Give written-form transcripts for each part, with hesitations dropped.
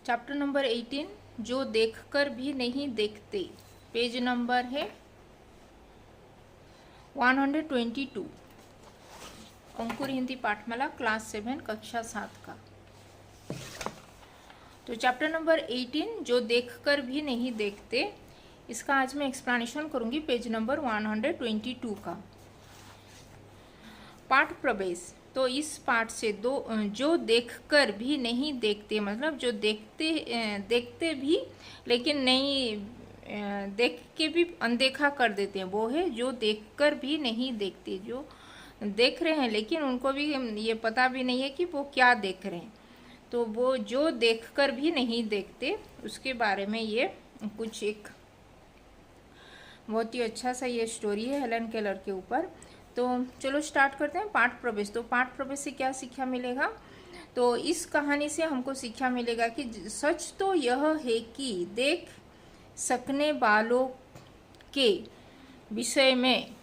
Chapter number 18 जो देखकर भी नहीं देखते, पेज नंबर है 122। अंकुर हिंदी पाठमाला क्लास 7 कक्षा 7 का। तो चैप्टर नंबर 18 जो देखकर भी नहीं देखते, इसका आज मैं एक्सप्लेनेशन करूंगी पेज नंबर 122 का। पाठ प्रवेश। तो इस पाठ से जो देखकर भी नहीं देखते, मतलब जो देखते भी लेकिन नहीं देख के भी अनदेखा कर देते हैं, वो है जो देखकर भी नहीं देखते। जो देख रहे हैं लेकिन उनको भी ये पता भी नहीं है कि वो क्या देख रहे हैं, तो वो जो देखकर भी नहीं देखते उसके बारे में ये कुछ एक बहुत ही अच्छा सा ये स्टोरी है हेलन केलर के ऊपर। तो चलो स्टार्ट करते हैं। पाठ प्रवेश। तो पाठ प्रवेश से क्या शिक्षा मिलेगा? तो इस कहानी से हमको शिक्षा मिलेगा कि सच तो यह है कि देख सकने वालों के विषय में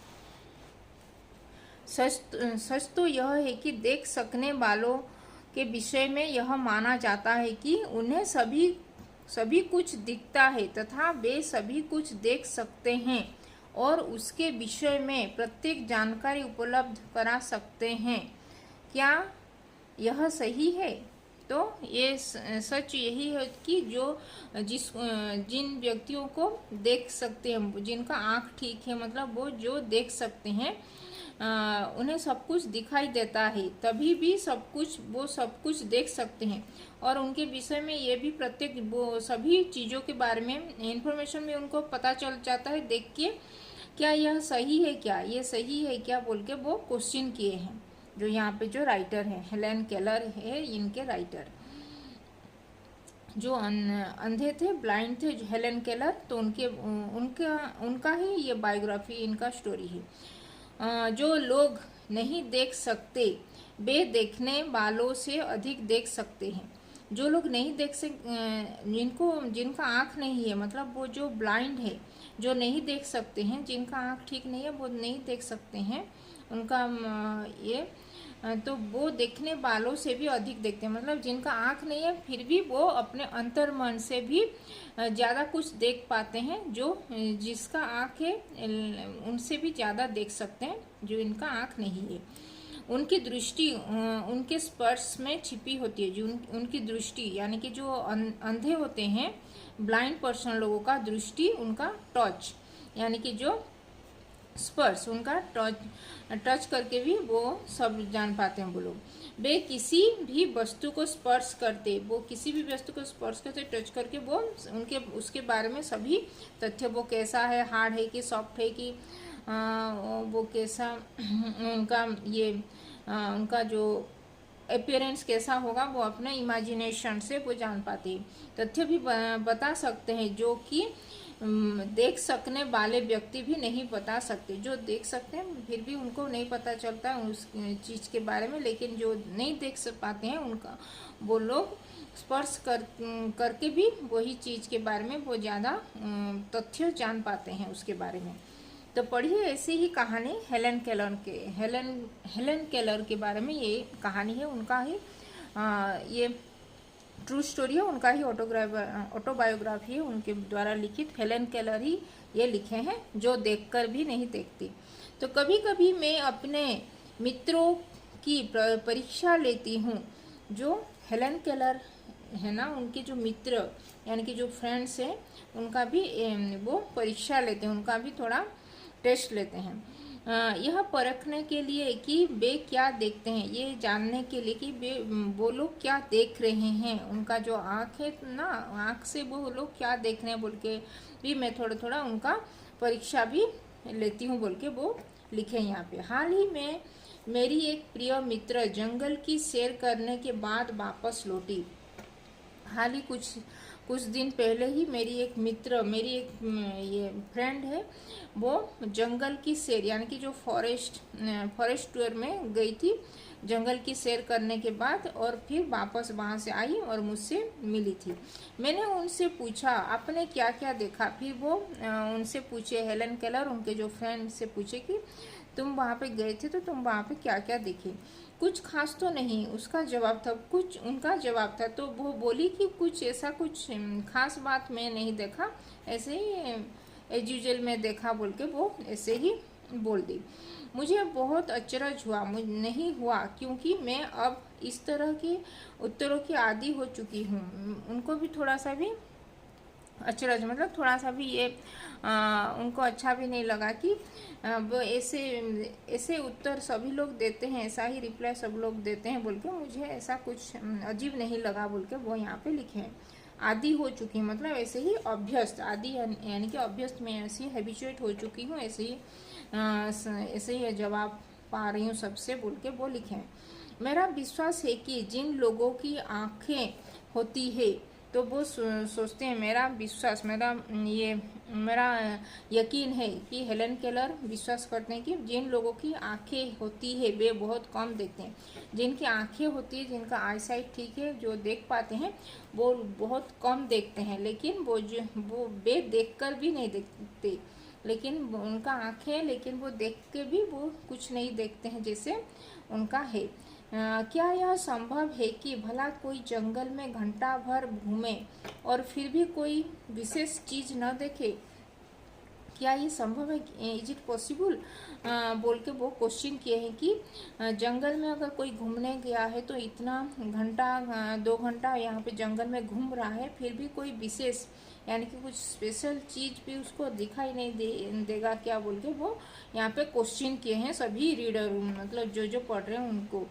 सच तो यह है कि देख सकने वालों के विषय में यह माना जाता है कि उन्हें सभी कुछ दिखता है तथा वे सभी कुछ देख सकते हैं और उसके विषय में प्रत्येक जानकारी उपलब्ध करा सकते हैं। क्या यह सही है? तो ये सच यही है कि जिन व्यक्तियों को देख सकते हैं, जिनका आँख ठीक है, मतलब वो जो देख सकते हैं, उन्हें सब कुछ दिखाई देता है, तभी भी वो सब कुछ देख सकते हैं और उनके विषय में ये भी प्रत्येक वो सभी चीज़ों के बारे में इंफॉर्मेशन में उनको पता चल जाता है देख के। क्या यह सही है, क्या ये सही है क्या बोल के वो क्वेश्चन किए हैं। जो यहाँ पे जो राइटर है हेलन केलर है, इनके राइटर जो अंधे थे, ब्लाइंड थे, हेलन केलर, तो उनका ही ये बायोग्राफी, इनका स्टोरी है। जो लोग नहीं देख सकते वे देखने वालों से अधिक देख सकते हैं। जो लोग नहीं देख जिनका आँख नहीं है, मतलब वो जो ब्लाइंड है, जो नहीं देख सकते हैं, जिनका आँख ठीक नहीं है, वो नहीं देख सकते हैं, उनका ये तो वो देखने वालों से भी अधिक देखते हैं। मतलब जिनका आँख नहीं है फिर भी वो अपने अंतर्मन से भी ज़्यादा कुछ देख पाते हैं। जो जिसका आँख है उनसे भी ज़्यादा देख सकते हैं जो इनका आँख नहीं है। उनकी दृष्टि उनके स्पर्श में छिपी होती है। जो उनकी दृष्टि यानी कि जो अंधे होते हैं, ब्लाइंड पर्सन लोगों का दृष्टि, उनका टच यानी कि जो स्पर्श, उनका टच करके भी वो सब जान पाते हैं वो लोग। वे किसी भी वस्तु को स्पर्श करते, वो किसी भी वस्तु को स्पर्श करते, टच करके वो उसके बारे में सभी तथ्य, वो कैसा है, हार्ड है कि सॉफ्ट है कि वो कैसा उनका जो अपीयरेंस कैसा होगा, वो अपने इमेजिनेशन से वो जान पाते हैं। तथ्य भी बता सकते हैं जो कि देख सकने वाले व्यक्ति भी नहीं बता सकते। जो देख सकते हैं फिर भी उनको नहीं पता चलता उस चीज़ के बारे में, लेकिन जो नहीं देख पाते हैं उनका वो लोग स्पर्श करके भी वही चीज़ के बारे में वो ज़्यादा तथ्य जान पाते हैं उसके बारे में। तो पढ़िए ऐसी ही कहानी हेलन केलर के बारे में ये कहानी है। उनका ही ये ट्रू स्टोरी है, उनका ही ऑटोबायोग्राफी है, उनके द्वारा लिखित। हेलन केलर ही ये लिखे हैं जो देखकर भी नहीं देखती। तो कभी कभी मैं अपने मित्रों की परीक्षा लेती हूँ। जो हेलन केलर है ना, उनके जो मित्र यानी कि जो फ्रेंड्स हैं, उनका भी वो परीक्षा लेते हैं, उनका भी थोड़ा टेस्ट लेते हैं। यह परखने के लिए कि वे क्या देखते हैं, ये जानने के लिए कि वो लोग क्या देख रहे हैं। उनका जो आँख है ना, आँख से वो लोग क्या देख रहे हैं बोल के भी मैं थोड़ा थोड़ा उनका परीक्षा भी लेती हूँ बोल के वो लिखे यहाँ पे। हाल ही में मेरी एक प्रिय मित्र जंगल की सैर करने के बाद वापस लौटी। हाल ही कुछ दिन पहले ही मेरी एक ये फ्रेंड है, वो जंगल की सैर यानी कि जो फॉरेस्ट टूर में गई थी जंगल की सैर करने के बाद, और फिर वापस वहाँ से आई और मुझसे मिली थी। मैंने उनसे पूछा आपने क्या क्या देखा। फिर वो उनसे पूछे, हेलन केलर उनके जो फ्रेंड से पूछे कि तुम वहाँ पे गए थे तो तुम वहाँ पे क्या क्या देखे। कुछ खास तो नहीं, उसका जवाब था, कुछ उनका जवाब था। तो वो बोली कि कुछ ऐसा कुछ खास बात मैं नहीं देखा, ऐसे ही एज यूजुअल में देखा बोल के वो ऐसे ही बोल दी। मुझे बहुत अचरज हुआ, मुझे नहीं हुआ, क्योंकि मैं अब इस तरह के उत्तरों की आदी हो चुकी हूँ। उनको भी थोड़ा सा भी अचरज, मतलब थोड़ा सा भी ये उनको अच्छा भी नहीं लगा कि वो ऐसे ऐसे उत्तर सभी लोग देते हैं, ऐसा ही रिप्लाई सब लोग देते हैं बोल के मुझे ऐसा कुछ अजीब नहीं लगा बोल के वो यहाँ पे लिखे हैं। आदी हो चुकी है मतलब ऐसे ही अभ्यस्त, आदि यानी कि अभ्यस्त में ऐसी हैबिचुएट हो चुकी हूँ, ऐसे ही जवाब पा रही हूँ सबसे बोल के वो लिखे हैं। मेरा विश्वास है कि जिन लोगों की आंखें होती है तो वो सोचते हैं, मेरा विश्वास, मेरा यकीन है कि हेलन केलर विश्वास करते हैं कि जिन लोगों की आंखें होती है वे बहुत कम देखते हैं। जिनकी आंखें होती है, जिनका आई साइट ठीक है, जो देख पाते हैं वो बहुत कम देखते हैं, लेकिन वो वे देख कर भी नहीं देखते, लेकिन उनका आँखें है लेकिन वो देख के भी वो कुछ नहीं देखते हैं जैसे उनका है। क्या यह संभव है कि भला कोई जंगल में घंटा भर घूमे और फिर भी कोई विशेष चीज न देखे? क्या ये संभव है? Is it possible? बोल के वो क्वेश्चन किए हैं कि जंगल में अगर कोई घूमने गया है तो इतना घंटा 2 घंटा यहाँ पे जंगल में घूम रहा है, फिर भी कोई विशेष यानी कि कुछ स्पेशल चीज भी उसको दिखाई नहीं देगा क्या बोल के वो यहाँ पे क्वेश्चन किए हैं सभी रीडर, मतलब जो पढ़ रहे हैं उनको।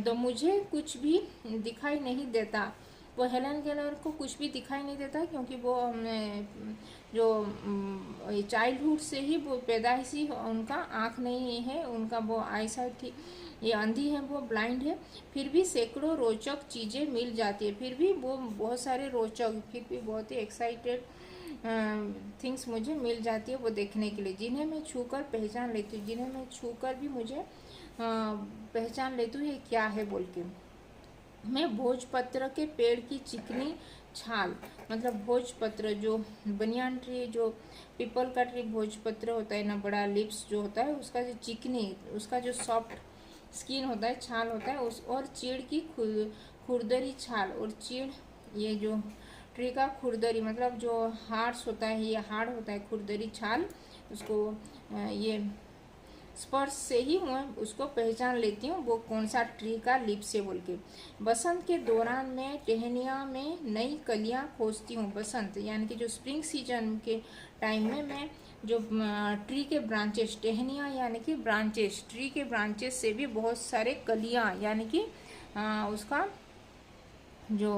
तो मुझे कुछ भी दिखाई नहीं देता, वो हेलन केलर को कुछ भी दिखाई नहीं देता क्योंकि वो जो चाइल्डहुड से ही वो पैदाइशी उनका आँख नहीं है, उनका वो आई साइट ये अंधी है, वो ब्लाइंड है, फिर भी सैकड़ों रोचक चीज़ें मिल जाती है, फिर भी वो बहुत सारे रोचक, फिर भी बहुत ही एक्साइटेड थिंग्स मुझे मिल जाती है वो देखने के लिए, जिन्हें मैं छूकर पहचान लेती हूँ, जिन्हें मैं छूकर भी मुझे पहचान लेती हूँ ये क्या है बोल के। मैं भोजपत्र के पेड़ की चिकनी छाल, मतलब भोजपत्र जो बनियान ट्री, जो पीपल का ट्री भोजपत्र होता है ना, बड़ा लिप्स जो होता है उसका जो चिकनी, उसका जो सॉफ्ट स्किन होता है, छाल होता है उस, और चीड़ की खुरदरी छाल, और चीड़ ये जो ट्री का खुरदरी मतलब जो हार्ड्स होता है, ये हार्ड होता है खुरदरी छाल, उसको ये स्पर्श से ही मैं उसको पहचान लेती हूँ वो कौन सा ट्री का लिप से बोल के। बसंत के दौरान मैं टहनिया में नई कलियाँ खोजती हूँ, बसंत यानी कि जो स्प्रिंग सीजन के टाइम में मैं जो ट्री के ब्रांचेस, टहनिया यानी कि ब्रांचेस, ट्री के ब्रांचेस से भी बहुत सारे कलियाँ यानी कि उसका जो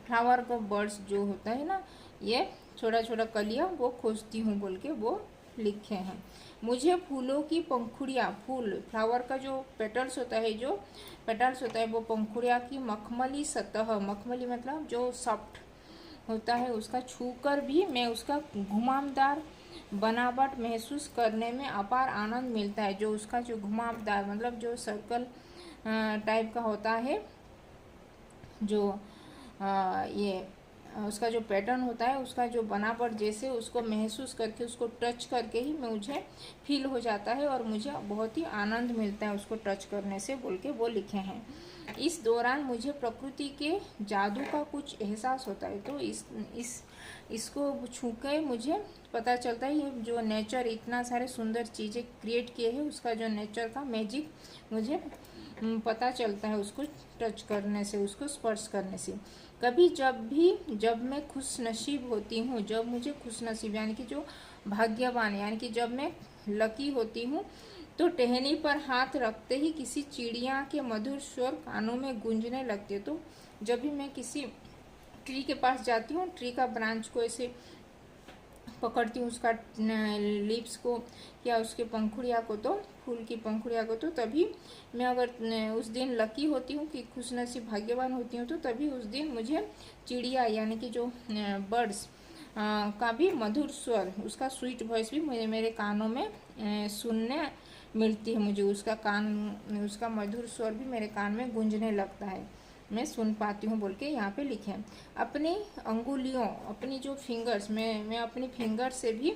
फ्लावर का बर्ड्स जो होता है ना, ये छोटा छोटा कलियाँ वो खोजती हूँ बोल के वो लिखे हैं। मुझे फूलों की पंखुड़ियाँ, फूल फ्लावर का जो पेटल्स होता है, जो पेटल्स होता है वो पंखुड़ियाँ की मखमली सतह, मखमली मतलब जो सॉफ्ट होता है उसका छूकर भी मैं उसका घुमावदार बनावट महसूस करने में अपार आनंद मिलता है। जो उसका जो घुमावदार मतलब जो सर्कल टाइप का होता है, जो ये उसका जो पैटर्न होता है, उसका जो बनावट जैसे उसको महसूस करके, उसको टच करके ही मुझे फील हो जाता है और मुझे बहुत ही आनंद मिलता है उसको टच करने से बोल के वो लिखे हैं। इस दौरान मुझे प्रकृति के जादू का कुछ एहसास होता है। तो इसको छू के मुझे पता चलता है ये जो नेचर इतना सारे सुंदर चीज़ें क्रिएट किए हैं, उसका जो नेचर का मैजिक मुझे पता चलता है उसको टच करने से, उसको स्पर्श करने से। कभी जब मैं खुश नसीब होती हूँ, जब मुझे खुश नसीब यानी कि जो भाग्यवान यानी कि जब मैं लकी होती हूँ, तो टहनी पर हाथ रखते ही किसी चिड़िया के मधुर स्वर कानों में गूंजने लगते। तो जब भी मैं किसी ट्री के पास जाती हूँ, ट्री का ब्रांच को ऐसे पकड़ती हूँ, उसका लिप्स को या उसके पंखुड़िया को, तो फूल की पंखुड़िया को, तो तभी मैं अगर उस दिन लकी होती हूँ कि खुशनसीब भाग्यवान होती हूँ, तो तभी उस दिन मुझे चिड़िया यानी कि जो बर्ड्स का भी मधुर स्वर, उसका स्वीट वॉइस भी मेरे कानों में सुनने मिलती है। मुझे उसका मधुर स्वर भी मेरे कान में गूंजने लगता है, मैं सुन पाती हूँ बोल के यहाँ पे लिखे हैं। अपनी अंगुलियों, अपनी जो फिंगर्स, मैं अपनी फिंगर से भी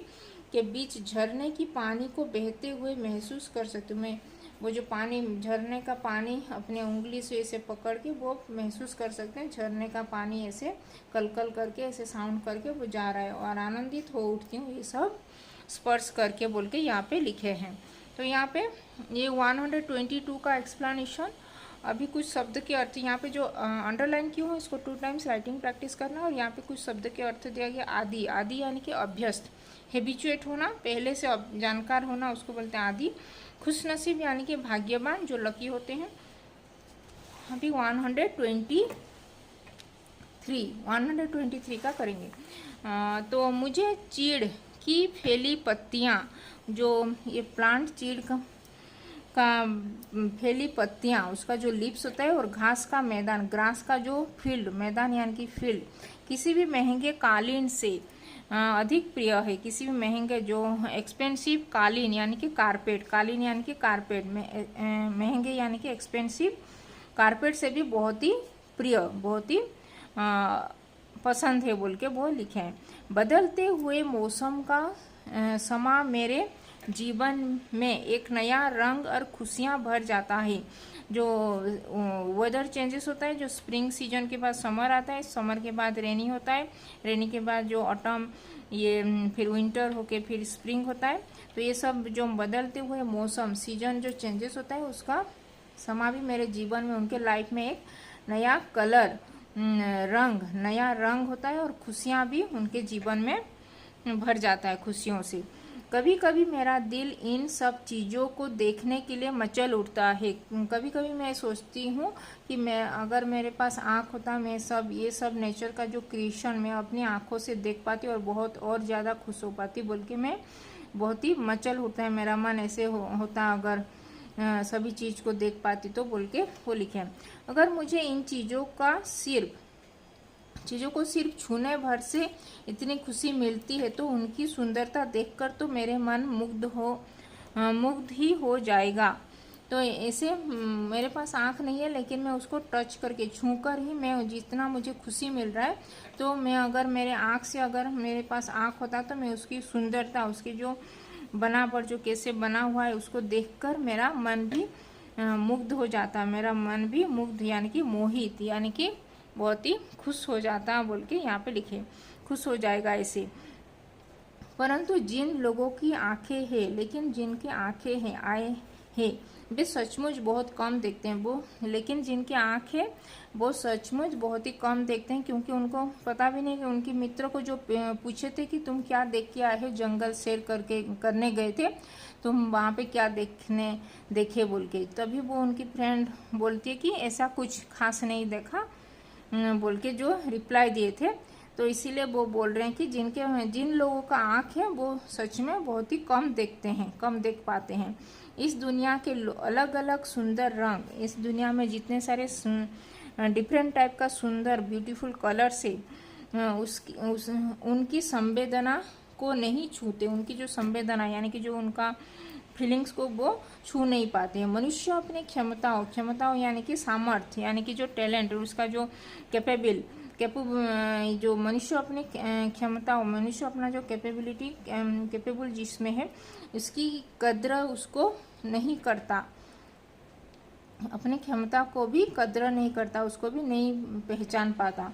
के बीच झरने की पानी को बहते हुए महसूस कर सकती हूँ। मैं वो जो पानी, झरने का पानी अपने उंगली से ऐसे पकड़ के वो महसूस कर सकते हैं, झरने का पानी ऐसे कलकल करके ऐसे साउंड करके वो जा रहा है और आनंदित हो उठती हूँ, ये सब स्पर्श करके बोल के यहाँ पे लिखे हैं। तो यहाँ पे ये 122 का एक्सप्लेनेशन। अभी कुछ शब्द के अर्थ यहाँ पे जो अंडरलाइन क्यों है, इसको 2 टाइम्स राइटिंग प्रैक्टिस करना। और यहाँ पे कुछ शब्द के अर्थ दिया गया। आदि, आदि यानी कि अभ्यस्त, हैबिचुएट होना, पहले से जानकार होना, उसको बोलते हैं आदि। खुशनसीब यानी कि भाग्यवान, जो लकी होते हैं। अभी 123 का करेंगे। तो मुझे चीड़ की फैली पत्तियाँ, जो ये प्लांट चीड़ का फैली पत्तियाँ, उसका जो लीव्स होता है, और घास का मैदान, ग्रास का जो फील्ड, मैदान यानी कि फील्ड, किसी भी महंगे कालीन से अधिक प्रिय है। किसी भी महंगे, जो एक्सपेंसिव कालीन यानी कि कारपेट, कालीन यानी कि कारपेट में, महंगे यानी कि एक्सपेंसिव कारपेट से भी बहुत ही प्रिय, बहुत ही पसंद है बोल के वो लिखे हैं। बदलते हुए मौसम का समा मेरे जीवन में एक नया रंग और खुशियाँ भर जाता है। जो वेदर चेंजेस होता है, जो स्प्रिंग सीजन के बाद समर आता है, समर के बाद रेनी होता है, रेनी के बाद जो ऑटम, ये फिर विंटर होके फिर स्प्रिंग होता है। तो ये सब जो बदलते हुए मौसम, सीजन जो चेंजेस होता है, उसका समा भी मेरे जीवन में, उनके लाइफ में एक नया कलर, नया रंग होता है, और खुशियाँ भी उनके जीवन में भर जाता है खुशियों से। कभी कभी मेरा दिल इन सब चीज़ों को देखने के लिए मचल उठता है। कभी कभी मैं सोचती हूँ कि मैं, अगर मेरे पास आँख होता, मैं ये सब नेचर का जो क्रिएशन मैं अपनी आँखों से देख पाती और बहुत और ज़्यादा खुश हो पाती बोल के मैं बहुत ही मचल होता है मेरा मन, ऐसे होता अगर सभी चीज़ को देख पाती तो बोल के वो लिखे। अगर मुझे इन चीज़ों को सिर्फ छूने भर से इतनी खुशी मिलती है तो उनकी सुंदरता देखकर तो मेरे मन मुग्ध ही हो जाएगा। तो ऐसे मेरे पास आँख नहीं है, लेकिन मैं उसको टच करके, छू कर ही मैं, जितना मुझे खुशी मिल रहा है, तो मैं अगर मेरे आँख से, अगर मेरे पास आँख होता तो मैं उसकी सुंदरता, उसकी जो बनावट, जो कैसे बना हुआ है, उसको देखकर मेरा मन भी मुग्ध हो जाता। मेरा मन भी मुग्ध यानी कि मोहित, यानी कि बहुत ही खुश हो जाता बोल के यहाँ पे लिखे, खुश हो जाएगा ऐसे। परंतु जिन लोगों की आंखें हैं, लेकिन जिनकी आंखें हैं आए हैं, वे सचमुच बहुत कम देखते हैं। वो, लेकिन जिनकी आँख है वो सचमुच बहुत ही कम देखते हैं, क्योंकि उनको पता भी नहीं कि उनके मित्र को जो पूछे थे कि तुम क्या देख के आए हो, जंगल सैर करने गए थे, तुम वहाँ पे क्या देखे बोल के, तभी वो उनकी फ्रेंड बोलती है कि ऐसा कुछ खास नहीं देखा बोल के जो रिप्लाई दिए थे। तो इसीलिए वो बोल रहे हैं कि जिन लोगों का आँख है वो सच में बहुत ही कम देखते हैं, कम देख पाते हैं। इस दुनिया के अलग अलग सुंदर रंग, इस दुनिया में जितने सारे डिफरेंट टाइप का सुंदर ब्यूटीफुल कलर्स है, उनकी संवेदना को नहीं छूते। उनकी जो संवेदना यानी कि जो उनका फीलिंग्स को वो छू नहीं पाते हैं। मनुष्य अपने क्षमताओं यानी कि सामर्थ्य, यानी कि जो टैलेंट, उसका जो जो मनुष्य अपने क्षमताओं, मनुष्य अपना जो कैपेबल जिसमें है, उसकी कद्र उसको नहीं करता, अपने क्षमता को भी कद्र नहीं करता, उसको भी नहीं पहचान पाता।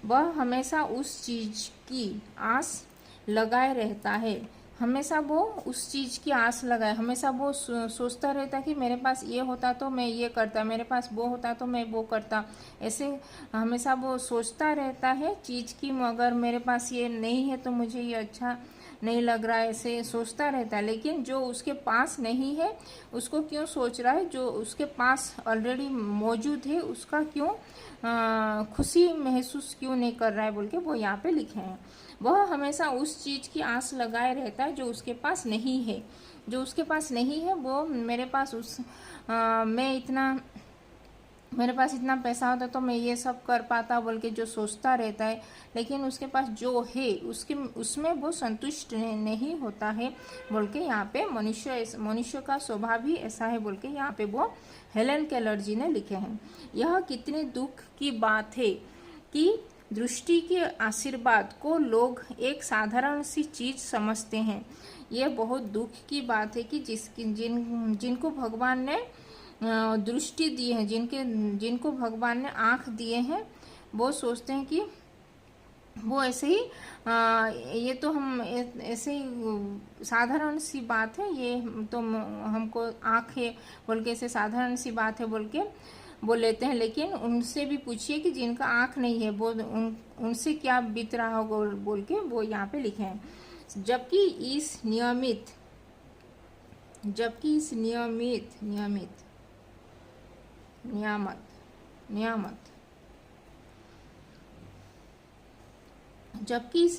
वह हमेशा उस चीज की आस लगाए रहता है, हमेशा वो उस चीज़ की आस लगाए, हमेशा वो सोचता रहता कि मेरे पास ये होता तो मैं ये करता, मेरे पास वो होता तो मैं वो करता। ऐसे हमेशा वो सोचता रहता है चीज़ की, अगर मेरे पास ये नहीं है तो मुझे ये अच्छा नहीं लग रहा है, ऐसे सोचता रहता है। लेकिन जो उसके पास नहीं है उसको क्यों सोच रहा है, जो उसके पास ऑलरेडी मौजूद है उसका क्यों खुशी महसूस क्यों नहीं कर रहा है बोल के वो यहाँ पे लिखे हैं। वह हमेशा उस चीज़ की आस लगाए रहता है जो उसके पास नहीं है, जो उसके पास नहीं है वो मेरे पास मेरे पास इतना पैसा होता तो मैं ये सब कर पाता बोल के जो सोचता रहता है। लेकिन उसके पास जो है उसमें वो संतुष्ट नहीं होता है बोल के यहाँ पे मनुष्य का स्वभाव ही ऐसा है बोल के यहाँ पे वो हेलेन केलर जी ने लिखे हैं। यह कितने दुख की बात है कि दृष्टि के आशीर्वाद को लोग एक साधारण सी चीज समझते हैं। ये बहुत दुख की बात है कि जिनको भगवान ने दृष्टि दी है, जिनको भगवान ने आँख दिए हैं, वो सोचते हैं कि वो ऐसे ही ये तो हम ऐसे ही साधारण सी बात है, ये तो हमको आँख है बोल के ऐसे साधारण सी बात है बोल के बोल लेते हैं। लेकिन उनसे भी पूछिए कि जिनका आँख नहीं है वो उनसे क्या बीत रहा होगा बोल के वो यहाँ पे लिखे हैं। जबकि इस नियमित जबकि इस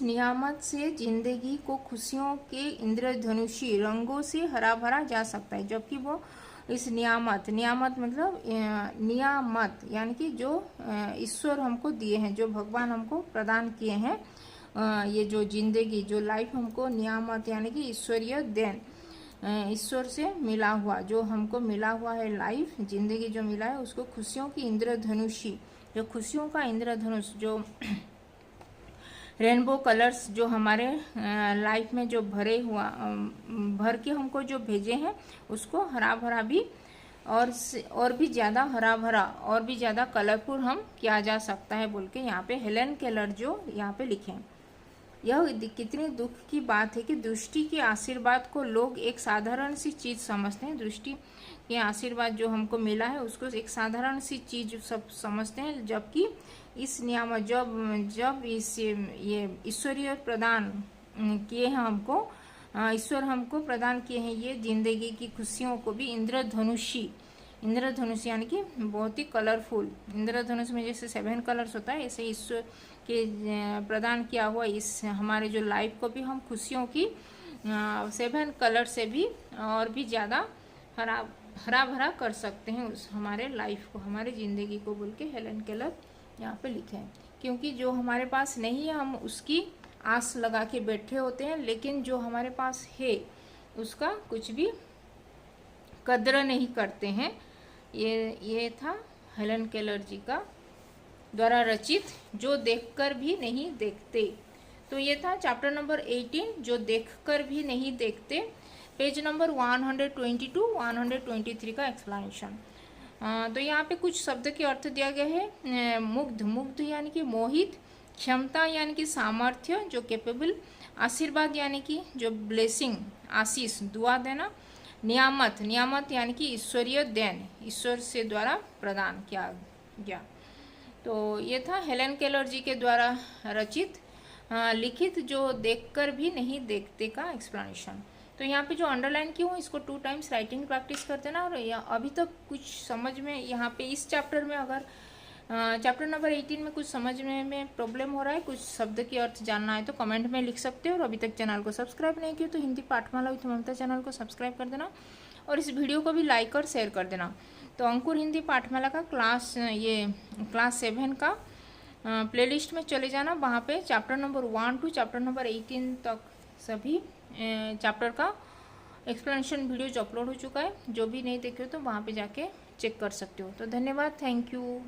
नियामत से जिंदगी को खुशियों के इंद्रधनुषी रंगों से हरा भरा जा सकता है। जबकि वो इस नियामत मतलब नियामत यानी कि जो ईश्वर हमको दिए हैं, जो भगवान हमको प्रदान किए हैं, ये जो जिंदगी जो लाइफ हमको नियामत यानी कि ईश्वरीय देन, ईश्वर से मिला हुआ जो हमको मिला हुआ है लाइफ जिंदगी जो मिला है, उसको खुशियों की इंद्रधनुषी, जो खुशियों का इंद्रधनुष, जो रेनबो कलर्स जो हमारे लाइफ में जो भर के हमको जो भेजे हैं, उसको हरा भरा भी और भी ज़्यादा हरा भरा और भी ज़्यादा कलरफुल हम किया जा सकता है बोल के यहाँ पे हेलेन केलर जो यहाँ पे लिखे। यह कितनी दुख की बात है कि दृष्टि के आशीर्वाद को लोग एक साधारण सी चीज़ समझते हैं। दृष्टि के आशीर्वाद जो हमको मिला है उसको एक साधारण सी चीज़ सब समझते हैं, जबकि इस नियामत जब इस ये ईश्वरीय प्रदान किए हैं हमको, ईश्वर हमको प्रदान किए हैं ये जिंदगी की खुशियों को भी इंद्रधनुषी यानी कि बहुत ही कलरफुल, इंद्रधनुष में जैसे 7 कलर्स होता है, ऐसे ईश्वर के प्रदान किया हुआ इस हमारे जो लाइफ को भी हम खुशियों की 7 कलर से भी और भी ज़्यादा हरा भरा कर सकते हैं उस हमारे लाइफ को, हमारे ज़िंदगी को बोल के हेलेन केलर यहाँ पे लिखे हैं। क्योंकि जो हमारे पास नहीं है हम उसकी आस लगा के बैठे होते हैं, लेकिन जो हमारे पास है उसका कुछ भी कद्र नहीं करते हैं। ये था हेलेन केलर जी का द्वारा रचित जो देखकर भी नहीं देखते। तो ये था चैप्टर नंबर 18 जो देखकर भी नहीं देखते, पेज नंबर 122-123 का एक्सप्लेनेशन। तो यहाँ पे कुछ शब्द के अर्थ दिया गया है। मुग्ध यानी कि मोहित, क्षमता यानी कि सामर्थ्य जो कैपेबल, आशीर्वाद यानी कि जो ब्लेसिंग आशीष दुआ देना, नियामत यानी कि ईश्वरीय देन, ईश्वर से द्वारा प्रदान किया गया। तो ये था हेलेन केलर जी के द्वारा रचित लिखित जो देखकर भी नहीं देखते का एक्सप्लेनेशन। तो यहाँ पे जो अंडरलाइन की हूँ इसको 2 टाइम्स राइटिंग प्रैक्टिस कर देना। और अभी तक कुछ समझ में यहाँ पे इस चैप्टर में अगर चैप्टर नंबर 18 में कुछ समझने में प्रॉब्लम हो रहा है, कुछ शब्द के अर्थ जानना है तो कमेंट में लिख सकते हो। और अभी तक चैनल को सब्सक्राइब नहीं किया तो हिंदी पाठमाला विथ ममता चैनल को सब्सक्राइब कर देना और इस वीडियो को भी लाइक और शेयर कर देना। तो अंकुर हिंदी पाठमाला का क्लास 7 का प्लेलिस्ट में चले जाना, वहाँ पे chapter number 1 to chapter number 18 तक सभी चैप्टर का एक्सप्लेनेशन वीडियोज अपलोड हो चुका है। जो भी नहीं देखे हो तो वहाँ पे जाके चेक कर सकते हो। तो धन्यवाद, थैंक यू।